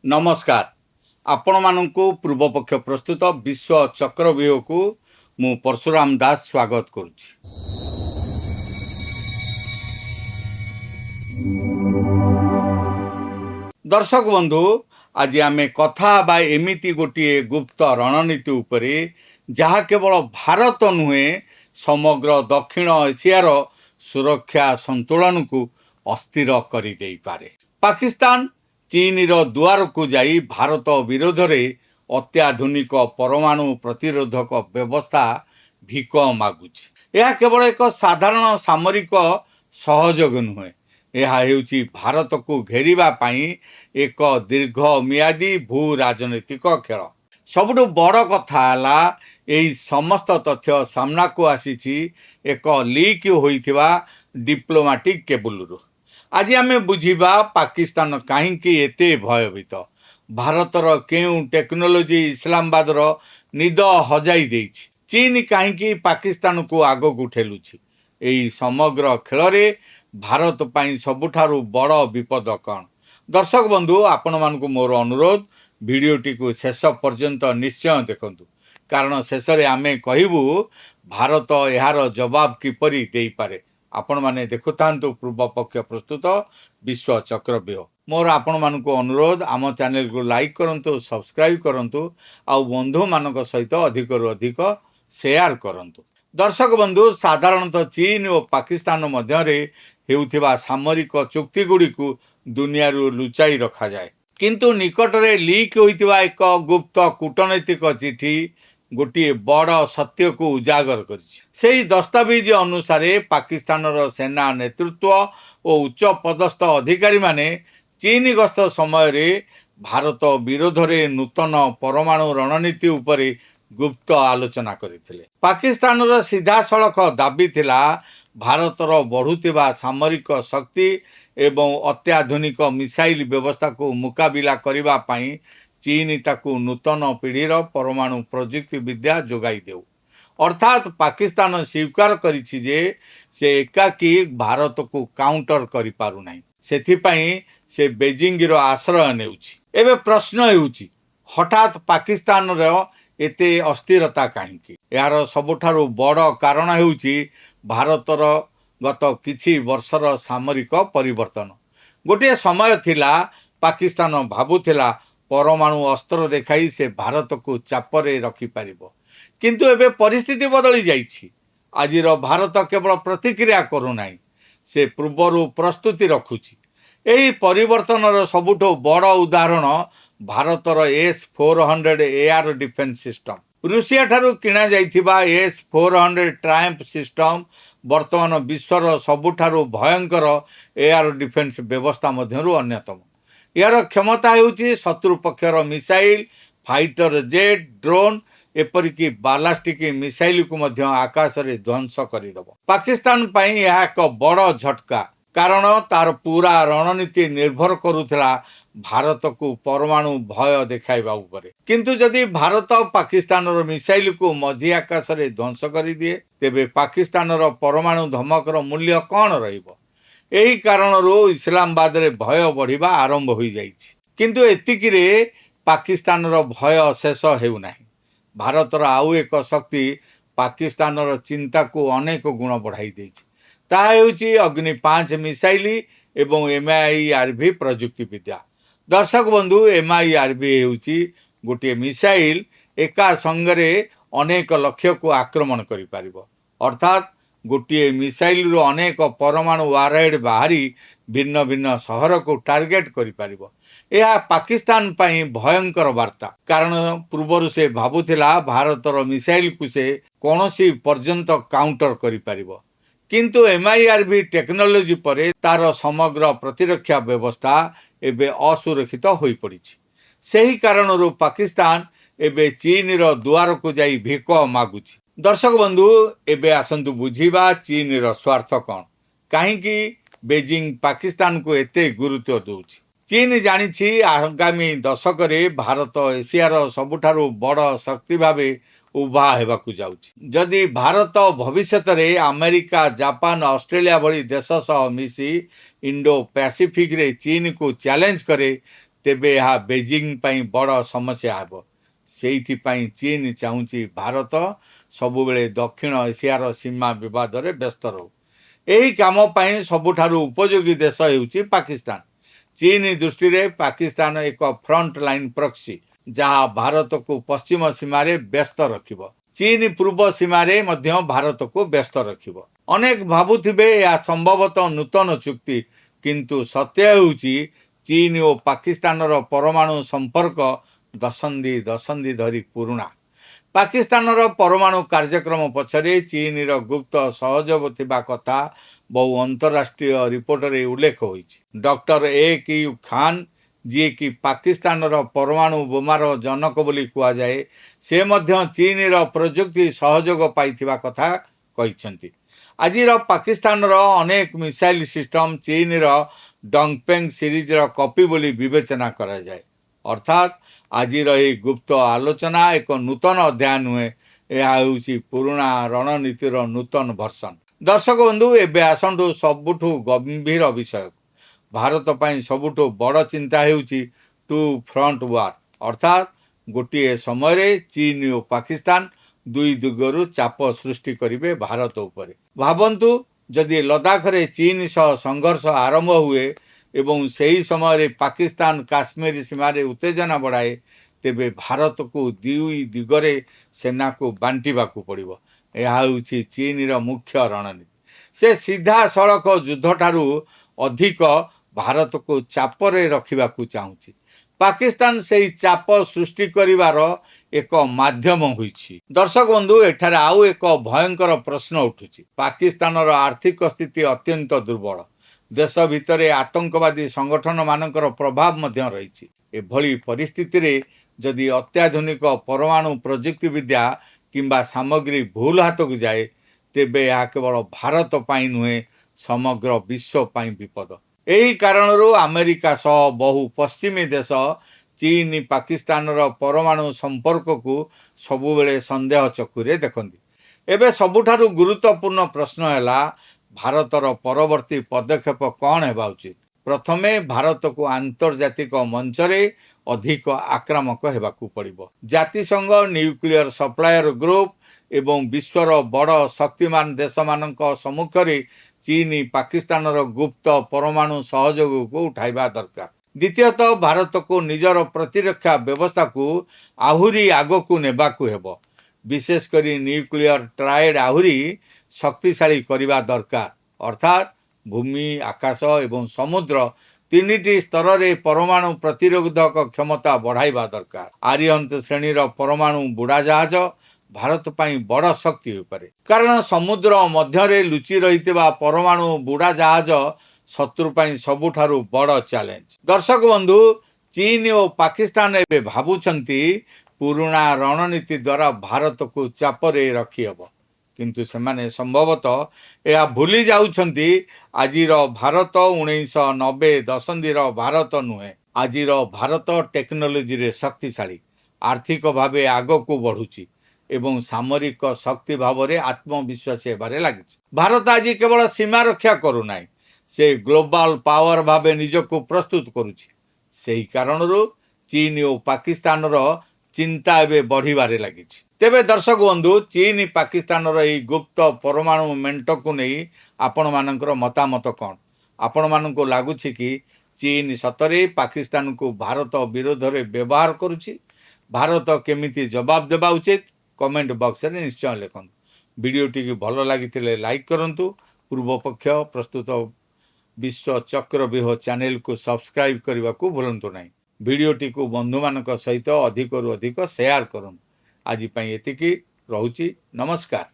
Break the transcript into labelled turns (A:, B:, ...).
A: नमस्कार आपण मानकु पूर्वपक्ष प्रस्तुत विश्व चक्रव्यूह को मु परशुराम दास स्वागत करुच्ची। दर्शक बंधु आज आमे कथा बा एमिति गोटे गुप्त रणनीति उपरे जहा केवल भारत नुहे समग्र दक्षिण एशियार सुरक्षा संतुलन को अस्थिर करि देई पारे। पाकिस्तान चीन दुआर को जाई भारत विरोध रे अत्याधुनिक परमाणु प्रतिरोधक व्यवस्था भिक मागुछि। यह केवल एक साधारण सामरिक सहयोग नुहे, यह हेउछि भारत को घेरिबा पाई एक दीर्घ मियादी भू राजनैतिक खेल। सबुठु बड़ कथा हला एही समस्त तथ्य सामना को आसीछि एक लीक होइथिबा डिप्लोमेटिक केबुलरू। आज आमे बुझिबा पाकिस्तान काहींकि एते भयभीत, भारतर केउ टेक्नोलोजी इस्लामाबादर निद हजाई देइछि, चीन काहींकि पाकिस्तान को आगकु ठेलुछि। एही समग्र खेलरे भारत पाई सबुठारु बड़ विपद कौन? दर्शक बंधु आपण मानकु मोर अनुरोध भिडियोटी को शेष पर्यंत निश्चय देखंतु, कारण शेष रे आमे कहिबु भारत यार जवाब किपरि देई पारे। आपण माने देखुतांतु पूर्व पक्ष प्रस्तुत विश्व चक्रव्यूह। मोर आपण मानकु अनुरोध आम चैनल को लाइक करंतु, सब्सक्राइब करंतु, आउ बंधु मानक सहित अधिक रु अधिक शेयर करंतु। दर्शक बंधु साधारणतः चीन और पाकिस्तान मध्य हेउथिबा सामरिक चुक्ति गुड़ी को दुनिया लुचाई रखा जाए, किंतु निकटरे लीक होइतिबा एक गुप्त कूटनैतिक चिठी गोटे बड़ सत्य को उजागर करिछि। सेही दस्तावेज अनुसार पाकिस्तान सेना नेतृत्व और उच्च पदस्थ अधिकारी माने चीन गस्त समय रे भारत विरोध रे नूतन परमाणु रणनीति उपरे गुप्त आलोचना करथिले। पाकिस्तान सीधा सड़क दाबी थिला भारतर बढ़ुतिबा सामरिक शक्ति एवं अत्याधुनिक मिसाइल व्यवस्था को मुकाबिला करिबा पाई चीन ताकू नूतन पीढ़ीर परमाणु प्रजुक्ति विद्या जोगाई देउ। अर्थात पाकिस्तान स्वीकार करिछि जे से एकाकी भारत को काउंटर करि पारु नाही, सेथिपाई से बेजिंग रो आश्रय नेउछि। एबे प्रश्न हेउछि हठात पाकिस्तान रो एते अस्थिरता काहींकि? यार सबुठारु बड़ कारण हेउछि भारतर गत किछि वर्षर सामरिक परिवर्तन। गोटे समय थिला पाकिस्तान भाबुथिला परमाणु अस्त्र देखाई से भारत को चापरे रखि पारिबो, किंतु एबे परिस्थिति बदली जाइछि। आजिर भारत केवल प्रतिक्रिया करू नाही, से पूर्वरु प्रस्तुति रखुछि। एही परिवर्तनर सबुठो बड़ उदाहरण भारतर S-400 air defence system. Russia ठारू किणा जाइथिबा S-400 ट्रायम्फ सिस्टम वर्तमान विश्वर सबुठारु भयंकर एयर डिफेंस व्यवस्था मध्यरु अन्यतम। यार क्षमता हेउछि शत्रु पक्षर मिसाइल, फाइटर जेट, ड्रोन एपरिकी बालास्टिक मिसाइल को मध्य आकाश रे ध्वंस करिदबो। पाकिस्तान पई यह एक बड़ झटका, कारण तार पूरा रणनीति निर्भर करुथिला भारत को परमाणु भय देखाइबा उपरे। किंतु जदि भारत पाकिस्तान मिसाइल को मझी आकाश रे ध्वंस करि दिए, तेबे पाकिस्तान परमाणु धमकर मूल्य कौन रहिबो? एही कारणरू इस्लामाबाद रे भय बढ़िबा आरंभ हो जाइछि। किंतु एतिकी रे पाकिस्तान भय शेष हेउ नाही। भारतर आउ एक शक्ति पाकिस्तान चिंता को अनेक गुण बढ़ाई देछि। ताहा हेउछि अग्नि-5 मिसाइल एवं MIRV प्रजुक्ति विद्या। दर्शक बंधु MIRV हेउछि गोटे मिसाइल एका संगरे अनेक लक्ष्य को आक्रमण करि पारिबो। अर्थात गोटे मिसाइल रो अनेक परमाणु वारहेड बाहरी भिन्न भिन्न शहर को टार्गेट करि पारिबो। यह पाकिस्तान पाई भयंकर वार्ता, कारण पूर्वर से भाबुथिला भारतर मिसाइल को से कोनोसी पर्यंत काउंटर करि पारिबो, किंतु MIRV टेक्नोलोजी परे तार समग्र प्रतिरक्षा व्यवस्था एबे असुरक्षित होई पड़िछि। सेही कारणरू पाकिस्तान एबे चीन रो दुआर को जाई भिक मागुछि। दर्शक बंधु एबे आसंतु बुझिबा चीन रो स्वार्थ कौन, काहींकि बेजिंग पाकिस्तान को एते गुरुत्व दउछि। चीन जानिछि आगामी दशक रे भारत एशियार सबुठारु बड़ शक्ति भावे उभा हेबाकु जाउछि। जदि भारत भविष्यत रे अमेरिका, जापान, ऑस्ट्रेलिया भली देश सह मिसी इंडो पैसिफिक रे चीन को चैलेंज करे, ତେବେ ଏହା ବେଜିଂ ପାଇଁ ବଡ଼ ସମସ୍ୟା ହେବ। ସେଇଥିପାଇଁ ଚୀନ ଚାହୁଁଛି ଭାରତ ସବୁବେଳେ ଦକ୍ଷିଣ ଏସିଆର ସୀମା ବିବାଦରେ ବ୍ୟସ୍ତ ରହୁ। ଏହି କାମ ପାଇଁ ସବୁଠାରୁ ଉପଯୋଗୀ ଦେଶ ହେଉଛି ପାକିସ୍ତାନ। ଚୀନ ଦୃଷ୍ଟିରେ ପାକିସ୍ତାନ ଏକ ଫ୍ରଣ୍ଟ ଲାଇନ୍ ପ୍ରକ୍ସି, ଯାହା ଭାରତକୁ ପଶ୍ଚିମ ସୀମାରେ ବ୍ୟସ୍ତ ରଖିବ। ଚୀନ ପୂର୍ବ ସୀମାରେ ମଧ୍ୟ ଭାରତକୁ ବ୍ୟସ୍ତ ରଖିବ। ଅନେକ ଭାବୁଥିବେ ଏହା ସମ୍ଭବତଃ ନୂତନ ଚୁକ୍ତି, କିନ୍ତୁ ସତ୍ୟ ହେଉଛି ଚୀନ ଓ ପାକିସ୍ତାନର ପରମାଣୁ ସମ୍ପର୍କ ଦଶନ୍ଧି ଧରି ପୁରୁଣା। ପାକିସ୍ତାନର ପରମାଣୁ କାର୍ଯ୍ୟକ୍ରମ ପଛରେ ଚୀନର ଗୁପ୍ତ ସହଯୋଗ ଥିବା କଥା ବହୁ ଅନ୍ତରାଷ୍ଟ୍ରୀୟ ରିପୋର୍ଟରେ ଉଲ୍ଲେଖ ହୋଇଛି। Doctor A.Q. ଖାନ୍, ଯିଏକି ପାକିସ୍ତାନର ପରମାଣୁ ବୋମାର ଜନକ ବୋଲି କୁହାଯାଏ, ସେ ମଧ୍ୟ ଚୀନର ପ୍ରଯୁକ୍ତି ସହଯୋଗ ପାଇଥିବା କଥା କହିଛନ୍ତି। ଆଜିର ପାକିସ୍ତାନର ଅନେକ ମିସାଇଲ ସିଷ୍ଟମ ଚୀନର ଡଙ୍ଗଫେଙ୍ଗ ସିରିଜର କପି ବୋଲି ବିବେଚନା କରାଯାଏ। ଅର୍ଥାତ୍ ଆଜିର ଏହି ଗୁପ୍ତ ଆଲୋଚନା ଏକ ନୂତନ ଅଧ୍ୟାୟ ନୁହେଁ, ଏହା ହେଉଛି ପୁରୁଣା ରଣନୀତିର ନୂତନ ଭର୍ସନ। ଦର୍ଶକ ବନ୍ଧୁ, ଏବେ ଆସନ୍ତୁ ସବୁଠୁ ଗମ୍ଭୀର ବିଷୟକୁ। ଭାରତ ପାଇଁ ସବୁଠୁ ବଡ଼ ଚିନ୍ତା ହେଉଛି ଟୁ ଫ୍ରଣ୍ଟ ୱାର୍, ଅର୍ଥାତ୍ ଗୋଟିଏ ସମୟରେ ଚୀନ ଓ ପାକିସ୍ତାନ ଦୁଇ ଦିଗରୁ ଚାପ ସୃଷ୍ଟି କରିବେ ଭାରତ ଉପରେ। ଭାବନ୍ତୁ, ଯଦି ଲଦାଖରେ ଚୀନ ସହ ସଂଘର୍ଷ ଆରମ୍ଭ ହୁଏ ଏବଂ ସେହି ସମୟରେ ପାକିସ୍ତାନ କାଶ୍ମୀର ସୀମାରେ ଉତ୍ତେଜନା ବଢ଼ାଏ, ତେବେ ଭାରତକୁ ଦୁଇ ଦିଗରେ ସେନାକୁ ବାଣ୍ଟିବାକୁ ପଡ଼ିବ। ଏହା ହେଉଛି ଚୀନର ମୁଖ୍ୟ ରଣନୀତି। ସେ ସିଧାସଳଖ ଯୁଦ୍ଧଠାରୁ ଅଧିକ ଭାରତକୁ ଚାପରେ ରଖିବାକୁ ଚାହୁଁଛି। ପାକିସ୍ତାନ ସେହି ଚାପ ସୃଷ୍ଟି କରିବାର ଏକ ମାଧ୍ୟମ ହୋଇଛି। ଦର୍ଶକ ବନ୍ଧୁ, ଏଠାରେ ଆଉ ଏକ ଭୟଙ୍କର ପ୍ରଶ୍ନ ଉଠୁଛି। ପାକିସ୍ତାନର ଆର୍ଥିକ ସ୍ଥିତି ଅତ୍ୟନ୍ତ ଦୁର୍ବଳ। ଦେଶ ଭିତରେ ଆତଙ୍କବାଦୀ ସଂଗଠନମାନଙ୍କର ପ୍ରଭାବ ମଧ୍ୟ ରହିଛି। ଏଭଳି ପରିସ୍ଥିତିରେ ଯଦି ଅତ୍ୟାଧୁନିକ ପରମାଣୁ ପ୍ରଯୁକ୍ତିବିଦ୍ୟା କିମ୍ବା ସାମଗ୍ରୀ ଭୁଲ ହାତକୁ ଯାଏ, ତେବେ ଏହା କେବଳ ଭାରତ ପାଇଁ ନୁହେଁ, ସମଗ୍ର ବିଶ୍ୱ ପାଇଁ ବିପଦ। ଏହି କାରଣରୁ ଆମେରିକା ସହ ବହୁ ପଶ୍ଚିମୀ ଦେଶ ଚୀନ ପାକିସ୍ତାନର ପରମାଣୁ ସମ୍ପର୍କକୁ ସବୁବେଳେ ସନ୍ଦେହ ଚକ୍ଷୁରେ ଦେଖନ୍ତି। ଏବେ ସବୁଠାରୁ ଗୁରୁତ୍ୱପୂର୍ଣ୍ଣ ପ୍ରଶ୍ନ ହେଲା, ଭାରତର ପରବର୍ତ୍ତୀ ପଦକ୍ଷେପ କ'ଣ ହେବା ଉଚିତ? ପ୍ରଥମେ ଭାରତକୁ ଆନ୍ତର୍ଜାତିକ ମଞ୍ଚରେ ଅଧିକ ଆକ୍ରାମକ ହେବାକୁ ପଡ଼ିବ। ଜାତିସଂଘ, ନ୍ୟୁକ୍ଲିୟର ସପ୍ଲାୟର ଗ୍ରୁପ ଏବଂ ବିଶ୍ୱର ବଡ଼ ଶକ୍ତିମାନ ଦେଶମାନଙ୍କ ସମ୍ମୁଖରେ ଚୀନ ପାକିସ୍ତାନର ଗୁପ୍ତ ପରମାଣୁ ସହଯୋଗକୁ ଉଠାଇବା ଦରକାର। ଦ୍ୱିତୀୟତଃ, ଭାରତକୁ ନିଜର ପ୍ରତିରକ୍ଷା ବ୍ୟବସ୍ଥାକୁ ଆହୁରି ଆଗକୁ ନେବାକୁ ହେବ। ବିଶେଷ କରି ନ୍ୟୁକ୍ଲିୟର ଟ୍ରାଏଡ୍ ଆହୁରି ଶକ୍ତିଶାଳୀ କରିବା ଦରକାର। ଅର୍ଥାତ୍ ଭୂମି, ଆକାଶ ଏବଂ ସମୁଦ୍ର ତିନିଟି ସ୍ତରରେ ପରମାଣୁ ପ୍ରତିରୋଧକ କ୍ଷମତା ବଢ଼ାଇବା ଦରକାର। ଆରିହନ୍ତ ଶ୍ରେଣୀର ପରମାଣୁ ବୁଡ଼ାଜାହାଜ ଭାରତ ପାଇଁ ବଡ଼ ଶକ୍ତି ହୋଇପାରେ, କାରଣ ସମୁଦ୍ର ମଧ୍ୟରେ ଲୁଚି ରହିଥିବା ପରମାଣୁ ବୁଡ଼ାଜାହାଜ ଶତ୍ରୁ ପାଇଁ ସବୁଠାରୁ ବଡ଼ ଚ୍ୟାଲେଞ୍ଜ। ଦର୍ଶକ ବନ୍ଧୁ, ଚୀନ ଓ ପାକିସ୍ତାନ ଏବେ ଭାବୁଛନ୍ତି ପୁରୁଣା ରଣନୀତି ଦ୍ୱାରା ଭାରତକୁ ଚାପରେ ରଖିହେବ, କିନ୍ତୁ ସେମାନେ ସମ୍ଭବତଃ ଏହା ଭୁଲି ଯାଉଛନ୍ତି ଆଜିର ଭାରତ 1990 ଦଶନ୍ଧିର ଭାରତ ନୁହେଁ। ଆଜିର ଭାରତ ଟେକ୍ନୋଲୋଜିରେ ଶକ୍ତିଶାଳୀ, ଆର୍ଥିକ ଭାବେ ଆଗକୁ ବଢ଼ୁଛି ଏବଂ ସାମରିକ ଶକ୍ତି ଭାବରେ ଆତ୍ମବିଶ୍ୱାସୀ ହେବାରେ ଲାଗିଛି। ଭାରତ ଆଜି କେବଳ ସୀମା ରକ୍ଷା କରୁନାହିଁ, ସେ ଗ୍ଲୋବାଲ ପାୱାର ଭାବେ ନିଜକୁ ପ୍ରସ୍ତୁତ କରୁଛି। ସେହି କାରଣରୁ ଚୀନ ଓ ପାକିସ୍ତାନର ଚିନ୍ତା ଏବେ ବଢ଼ିବାରେ ଲାଗିଛି। ତେବେ ଦର୍ଶକ ବନ୍ଧୁ, ଚୀନ ପାକିସ୍ତାନର ଏହି ଗୁପ୍ତ ପରମାଣୁ ମେଣ୍ଟକୁ ନେଇ ଆପଣମାନଙ୍କର ମତାମତ କ'ଣ? ଆପଣମାନଙ୍କୁ ଲାଗୁଛି କି ଚୀନ ସତରେ ପାକିସ୍ତାନକୁ ଭାରତ ବିରୋଧରେ ବ୍ୟବହାର କରୁଛି? ଭାରତ କେମିତି ଜବାବ ଦେବା ଉଚିତ? କମେଣ୍ଟ ବକ୍ସରେ ନିଶ୍ଚୟ ଲେଖନ୍ତୁ। ଭିଡ଼ିଓଟିକୁ ଭଲ ଲାଗିଥିଲେ ଲାଇକ୍ କରନ୍ତୁ। ପୂର୍ବପକ୍ଷ ପ୍ରସ୍ତୁତ ବିଶ୍ୱ ଚକ୍ରବ୍ୟୁହ ଚ୍ୟାନେଲକୁ ସବସ୍କ୍ରାଇବ୍ କରିବାକୁ ଭୁଲନ୍ତୁ ନାହିଁ। ଭିଡ଼ିଓଟିକୁ ବନ୍ଧୁମାନଙ୍କ ସହିତ ଅଧିକରୁ ଅଧିକ ସେୟାର କରନ୍ତୁ। ଆଜି ପାଇଁ ଏତିକି, ରହୁଛି। ନମସ୍କାର।